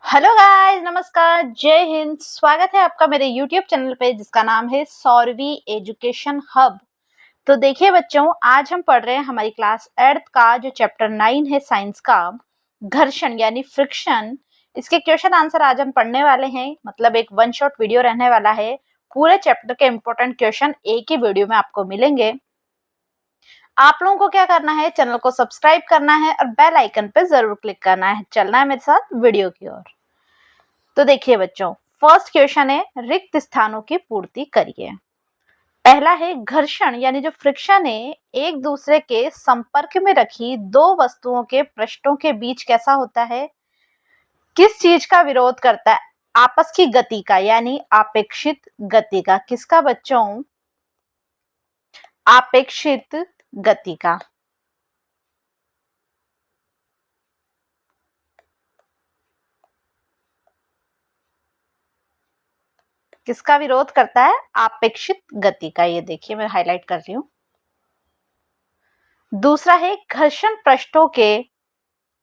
Hello guys, नमस्कार, जय हिंद। स्वागत है आपका मेरे यूट्यूब चैनल पे जिसका नाम है सौरवी एजुकेशन हब। तो देखिए बच्चों, आज हम पढ़ रहे हैं हमारी क्लास 8th का जो चैप्टर 9 है साइंस का, घर्षण यानी फ्रिक्शन। इसके क्वेश्चन आंसर आज हम पढ़ने वाले हैं, मतलब एक वन शॉट वीडियो रहने वाला है। पूरे चैप्टर के इंपॉर्टेंट क्वेश्चन एक ही वीडियो में आपको मिलेंगे। आप लोगों को क्या करना है, चैनल को सब्सक्राइब करना है और बेल आइकन पे जरूर क्लिक करना है। चलना है मेरे साथ वीडियो की ओर। तो देखिए बच्चों, फर्स्ट क्वेश्चन है रिक्त स्थानों की पूर्ति करिए। पहला है घर्षण यानी जो फ्रिक्शन है, एक दूसरे के संपर्क में रखी दो वस्तुओं के पृष्ठों के बीच कैसा होता है, किस चीज का विरोध करता है? आपस की गति का, यानी आपेक्षित गति का। किसका बच्चों? आपेक्षित गति का। किसका विरोध करता है? आपेक्षित गति का। ये देखिए मैं हाईलाइट कर रही हूं। दूसरा है घर्षण पृष्ठों के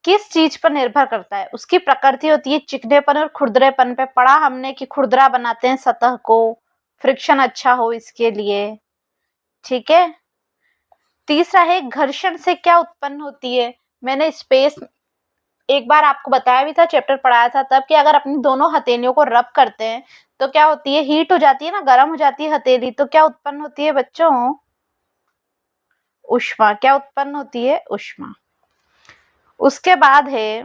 किस चीज पर निर्भर करता है? उसकी प्रकृति होती है चिकनेपन और खुरदरेपन पे। पढ़ा हमने कि खुरदरा बनाते हैं सतह को, फ्रिक्शन अच्छा हो इसके लिए। ठीक है। तीसरा है घर्षण से क्या उत्पन्न होती है? मैंने स्पेस एक बार आपको बताया भी था, चैप्टर पढ़ाया था तब, कि अगर अपनी दोनों हथेलियों को रब करते हैं तो क्या होती है, हीट हो जाती है ना, गर्म हो जाती है हथेली, तो क्या उत्पन्न होती है बच्चों? ऊष्मा। क्या उत्पन्न होती है? ऊष्मा। उसके बाद है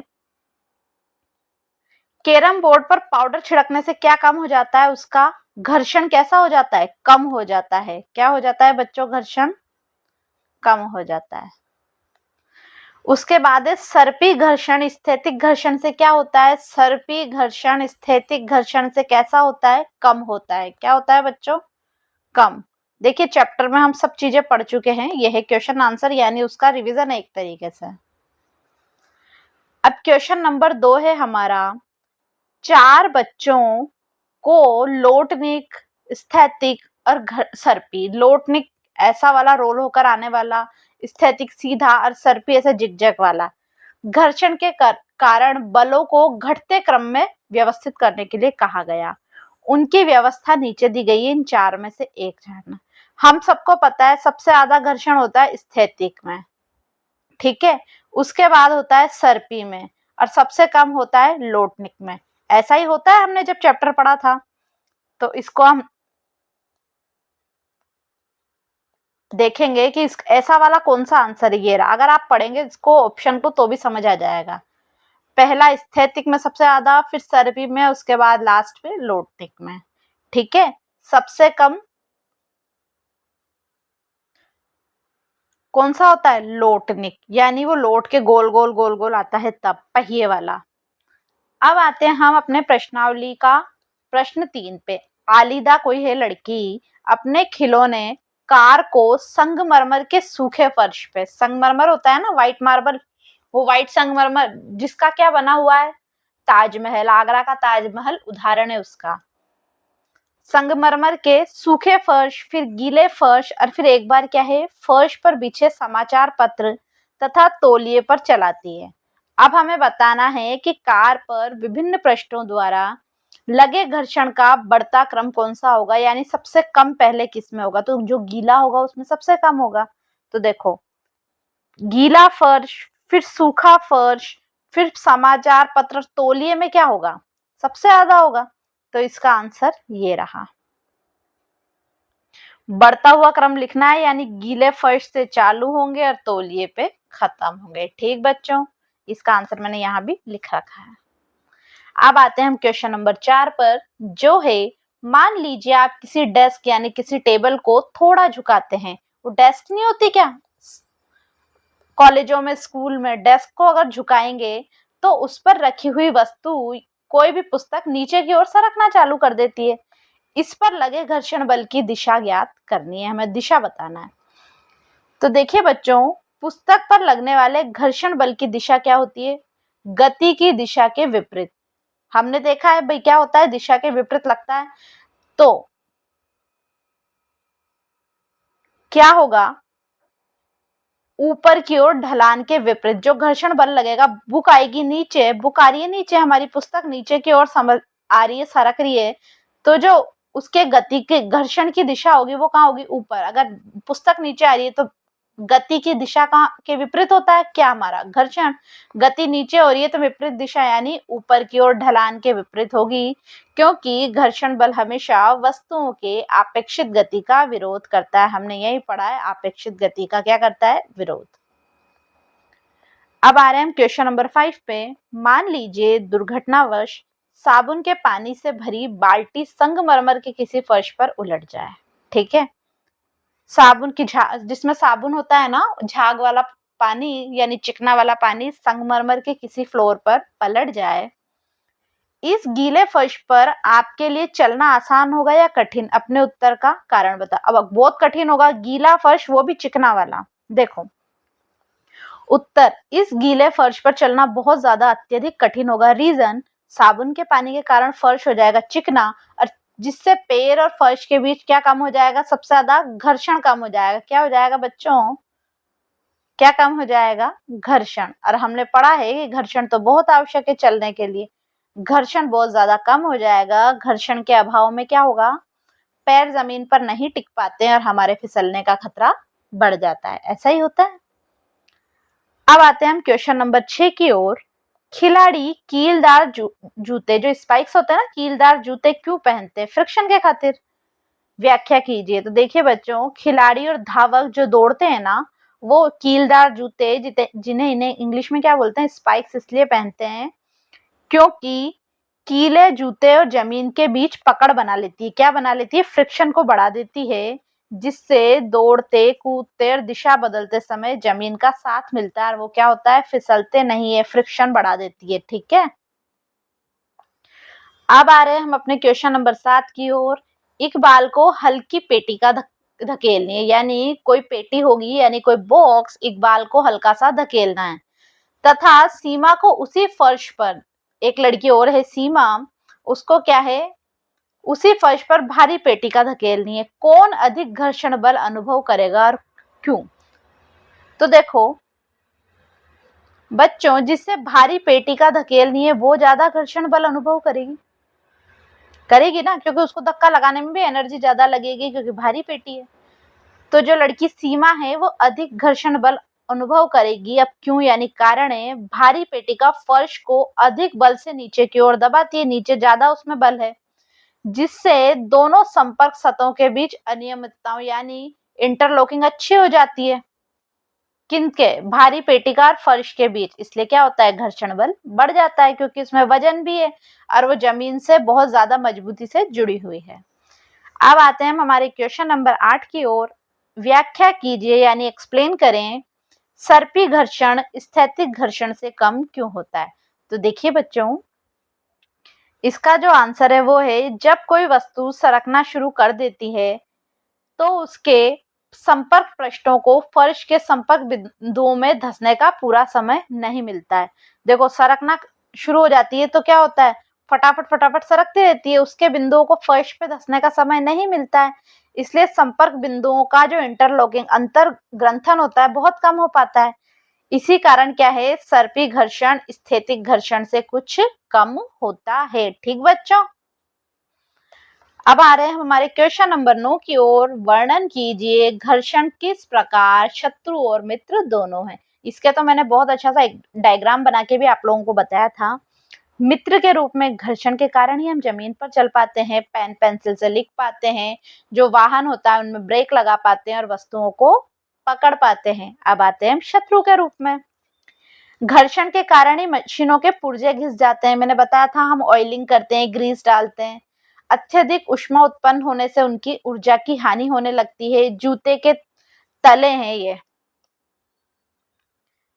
कैरम बोर्ड पर पाउडर छिड़कने से क्या कम हो जाता है? उसका घर्षण कैसा हो जाता है? कम हो जाता है। क्या हो जाता है बच्चों? घर्षण कम हो जाता है। उसके बाद है सर्पी घर्षण स्थैतिक घर्षण से क्या होता है? सर्पी घर्षण स्थैतिक घर्षण से कैसा होता है? कम होता है। क्या होता है बच्चों? कम। देखिए चैप्टर में हम सब चीजें पढ़ चुके हैं, यह है क्वेश्चन आंसर, यानी उसका रिवीजन है एक तरीके से। अब क्वेश्चन नंबर 2 है हमारा, चार बच्चों को लोटनिक, स्थैतिक और सर्पी। लोटनिक ऐसा वाला रोल होकर आने वाला, स्थैतिक सीधा और सर्पी ऐसे जिगजैग वाला, घर्षण के कारण बलों को घटते क्रम में व्यवस्थित करने के लिए कहा गया। उनकी व्यवस्था नीचे दी गई है, इन चार में से एक जानना। हम सबको पता है सबसे ज्यादा घर्षण होता है स्थैतिक में, ठीक है, उसके बाद होता है सर्पी में, और सबसे कम होता है लोटनिक में। ऐसा ही होता है, हमने जब चैप्टर पढ़ा था। तो इसको हम देखेंगे कि ऐसा वाला कौन सा आंसर है। ये रहा। अगर आप पढ़ेंगे इसको ऑप्शन को तो भी समझ आ जाएगा। पहला स्थैतिक में सबसे ज्यादा, फिर सर्पी में, उसके बाद लास्ट में लोटनिक में। ठीक है। सबसे कम कौन सा होता है? लोटनिक, यानी वो लोट के गोल गोल गोल गोल आता है तब, पहिए वाला। अब आते हैं हम अपने प्रश्नावली का प्रश्न 3 पे। आलिदा कोई है लड़की, अपने खिलौने कार को संगमरमर के सूखे फर्श पे, संगमरमर होता है ना व्हाइट मार्बल, वो व्हाइट संगमरमर जिसका क्या बना हुआ है? ताजमहल, आगरा का ताजमहल उदाहरण है उसका। संगमरमर के सूखे फर्श, फिर गीले फर्श, और फिर एक बार क्या है, फर्श पर बिछे समाचार पत्र तथा तौलिए पर चलाती है। अब हमें बताना है कि कार पर विभिन्न पृष्ठों द्वारा लगे घर्षण का बढ़ता क्रम कौन सा होगा, यानी सबसे कम पहले किस में होगा? तो जो गीला होगा उसमें सबसे कम होगा। तो देखो, गीला फर्श, फिर सूखा फर्श, फिर समाचार पत्र, तौलिए में क्या होगा? सबसे ज्यादा होगा। तो इसका आंसर ये रहा। बढ़ता हुआ क्रम लिखना है, यानी गीले फर्श से चालू होंगे और तौलिए पे खत्म होंगे। ठीक बच्चों, इसका आंसर मैंने यहाँ भी लिख रखा है। अब आते हैं हम क्वेश्चन नंबर 4 पर, जो है मान लीजिए आप किसी डेस्क यानी किसी टेबल को थोड़ा झुकाते हैं। वो डेस्क नहीं होती क्या, कॉलेजों में, स्कूल में डेस्क को अगर झुकाएंगे तो उस पर रखी हुई वस्तु, कोई भी पुस्तक नीचे की ओर सरकना चालू कर देती है। इस पर लगे घर्षण बल की दिशा ज्ञात करनी है, हमें दिशा बताना है। तो देखिए बच्चों, पुस्तक पर लगने वाले घर्षण बल की दिशा क्या होती है? गति की दिशा के विपरीत। हमने देखा है भाई क्या होता है, दिशा के विपरीत लगता है। तो क्या होगा? ऊपर की ओर ढलान के विपरीत। जो घर्षण बल लगेगा, बुक आएगी नीचे, बुक आ रही है नीचे, हमारी पुस्तक नीचे की ओर समझ आ रही है, सरक रही है, तो जो उसके गति के घर्षण की दिशा होगी वो कहाँ होगी, ऊपर। अगर पुस्तक नीचे आ रही है तो गति की दिशा कहाँ के विपरीत होता है, क्या हमारा घर्षण। गति नीचे हो रही है तो विपरीत दिशा यानी ऊपर की ओर ढलान के विपरीत होगी, क्योंकि घर्षण बल हमेशा वस्तुओं के आपेक्षित गति का विरोध करता है। हमने यही पढ़ा है, आपेक्षित गति का क्या करता है, विरोध। अब आ रहे हैं हम क्वेश्चन नंबर 5 पे। मान लीजिए दुर्घटनावश साबुन के पानी से भरी बाल्टी संगमरमर के किसी फर्श पर उलट जाए। ठीक है, साबुन की जिसमें साबुन होता है ना, झाग वाला पानी यानी चिकना वाला पानी संगमरमर के किसी फ्लोर पर पलट जाए। इस गीले फर्श पर आपके लिए चलना आसान होगा या कठिन? अपने उत्तर का कारण बता। अब बहुत कठिन होगा, गीला फर्श, वो भी चिकना वाला। देखो उत्तर, इस गीले फर्श पर चलना बहुत ज्यादा अत्यधिक कठिन होगा। रीजन, साबुन के पानी के कारण फर्श हो जाएगा चिकना, और जिससे पैर और फर्श के बीच क्या कम हो जाएगा, सबसे ज्यादा घर्षण कम हो जाएगा। क्या हो जाएगा बच्चों, क्या कम हो जाएगा, घर्षण। और हमने पढ़ा है कि घर्षण तो बहुत आवश्यक है चलने के लिए, घर्षण बहुत ज्यादा कम हो जाएगा। घर्षण के अभाव में क्या होगा, पैर जमीन पर नहीं टिक पाते हैं और हमारे फिसलने का खतरा बढ़ जाता है। ऐसा ही होता है। अब आते हैं हम क्वेश्चन नंबर 6 की ओर। खिलाड़ी कीलदार जूते, जो स्पाइक्स होते हैं ना, कीलदार जूते क्यों पहनते हैं? फ्रिक्शन के खातिर। व्याख्या कीजिए। तो देखिए बच्चों, खिलाड़ी और धावक जो दौड़ते हैं ना, वो कीलदार जूते जिन्हें इन्हें इंग्लिश में क्या बोलते हैं, स्पाइक्स, इसलिए पहनते हैं क्योंकि कीले जूते और जमीन के बीच पकड़ बना लेती है। क्या बना लेती है, फ्रिक्शन को बढ़ा देती है, जिससे दौड़ते कूदते और दिशा बदलते समय जमीन का साथ मिलता है और वो क्या होता है, फिसलते नहीं है, फ्रिक्शन बढ़ा देती है। ठीक है, अब आ रहे हैं हम अपने क्वेश्चन नंबर 7 की ओर। इकबाल को हल्की पेटी का धकेलनी है, यानी कोई पेटी होगी, यानी कोई बॉक्स, इकबाल को हल्का सा धकेलना है, तथा सीमा को उसी फर्श पर, एक लड़की और है सीमा, उसको क्या है, उसी फर्श पर भारी पेटी का धकेलनी है। कौन अधिक घर्षण बल अनुभव करेगा और क्यों? तो देखो बच्चों, जिससे भारी पेटी का धकेलनी है वो ज्यादा घर्षण बल अनुभव करेगी ना, क्योंकि उसको धक्का लगाने में भी एनर्जी ज्यादा लगेगी, क्योंकि भारी पेटी है। तो जो लड़की सीमा है वो अधिक घर्षण बल अनुभव करेगी। अब क्यों, यानी कारण है, भारी पेटी का फर्श को अधिक बल से नीचे की ओर दबाती है, नीचे ज्यादा उसमें बल है, जिससे दोनों संपर्क सतहों के बीच अनियमितताओं यानी इंटरलॉकिंग अच्छी हो जाती है। किनके, भारी पेटी का और फर्श के बीच, इसलिए क्या होता है, घर्षण बल बढ़ जाता है, क्योंकि उसमें वजन भी है और वो जमीन से बहुत ज्यादा मजबूती से जुड़ी हुई है। अब आते हैं हम हमारे क्वेश्चन नंबर 8 की ओर। व्याख्या कीजिए यानी एक्सप्लेन करें, सर्पी घर्षण स्थैतिक घर्षण से कम क्यों होता है? तो देखिए बच्चों, इसका जो आंसर है वो है, जब कोई वस्तु सरकना शुरू कर देती है तो उसके संपर्क पृष्ठों को फर्श के संपर्क बिंदुओं में धंसने का पूरा समय नहीं मिलता है। देखो सरकना शुरू हो जाती है तो क्या होता है, फटाफट फटाफट सरकती रहती है, उसके बिंदुओं को फर्श पे धंसने का समय नहीं मिलता है, इसलिए संपर्क बिंदुओं का जो इंटरलॉकिंग अंतर ग्रंथन होता है बहुत कम हो पाता है। इसी कारण क्या है, सर्पी घर्षण स्थैतिक घर्षण से कुछ कम होता है। ठीक बच्चों, अब आ रहे हैं हमारे क्वेश्चन नंबर 9 की ओर। वर्णन कीजिए, घर्षण किस प्रकार शत्रु और मित्र दोनों है? इसके तो मैंने बहुत अच्छा सा एक डायग्राम बना के भी आप लोगों को बताया था। मित्र के रूप में घर्षण के कारण ही हम जमीन पर चल पाते हैं, पेन पेंसिल से लिख पाते हैं, जो वाहन होता है उनमें ब्रेक लगा पाते हैं और वस्तुओं को पकड़ पाते हैं। अब आते हैं हम शत्रु के रूप में। घर्षण के कारण ही मशीनों के पुर्जे घिस जाते हैं। मैंने बताया था, हम ऑयलिंग करते हैं, ग्रीस डालते हैं, अत्यधिक उष्मा उत्पन्न होने से उनकी ऊर्जा की हानि होने लगती है। जूते के तले हैं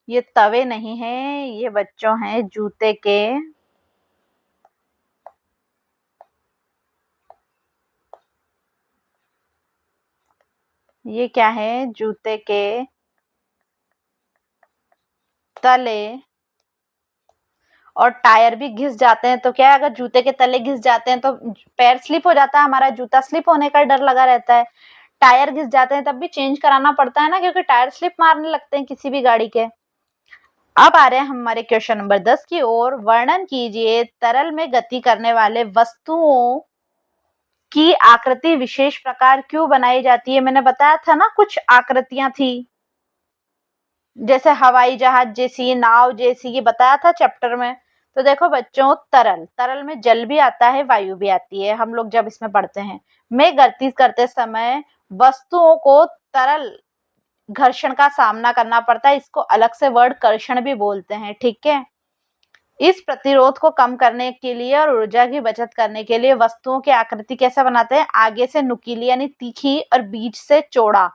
ये तवे नहीं है, ये बच्चों हैं जूते के ये क्या है, जूते के तले, और टायर भी घिस जाते हैं। तो क्या है, अगर जूते के तले घिस जाते हैं तो पैर स्लिप हो जाता है, हमारा जूता स्लिप होने का डर लगा रहता है। टायर घिस जाते हैं तब भी चेंज कराना पड़ता है ना, क्योंकि टायर स्लिप मारने लगते हैं किसी भी गाड़ी के। अब आ रहे हैं हमारे क्वेश्चन नंबर 10 की ओर। वर्णन कीजिए तरल में गति करने वाले वस्तुओं की आकृति विशेष प्रकार क्यों बनाई जाती है। मैंने बताया था ना कुछ आकृतियां थी, जैसे हवाई जहाज जैसी, नाव जैसी, ये बताया था चैप्टर में। तो देखो बच्चों, तरल में जल भी आता है, वायु भी आती है, हम लोग जब इसमें पढ़ते हैं। में गति करते समय वस्तुओं को तरल घर्षण का सामना करना पड़ता है, इसको अलग से वर्ड कर्षण भी बोलते हैं, ठीक है। इस प्रतिरोध को कम करने के लिए और ऊर्जा की बचत करने के लिए वस्तुओं की आकृति कैसे बनाते हैं, आगे से नुकीली यानी तीखी और बीच से चौड़ा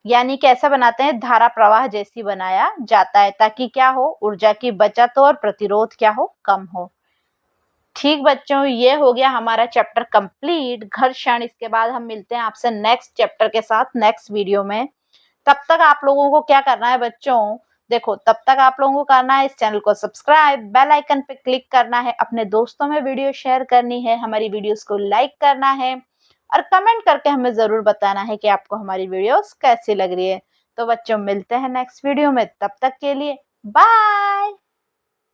यानी कैसा बनाते हैं, धारा प्रवाह जैसी बनाया जाता है, ताकि क्या हो, ऊर्जा की बचत हो और प्रतिरोध क्या हो, कम हो। ठीक बच्चों, ये हो गया हमारा चैप्टर कंप्लीट, घर्षण। इसके बाद हम मिलते हैं आपसे नेक्स्ट चैप्टर के साथ नेक्स्ट वीडियो में। तब तक आप लोगों को क्या करना है बच्चों, देखो तब तक आप लोगों को करना है इस चैनल को सब्सक्राइब, बेल आइकन पे क्लिक करना है, अपने दोस्तों में वीडियो शेयर करनी है, हमारी वीडियोस को लाइक करना है और कमेंट करके हमें जरूर बताना है कि आपको हमारी वीडियोस कैसी लग रही है। तो बच्चों मिलते हैं नेक्स्ट वीडियो में, तब तक के लिए बाय।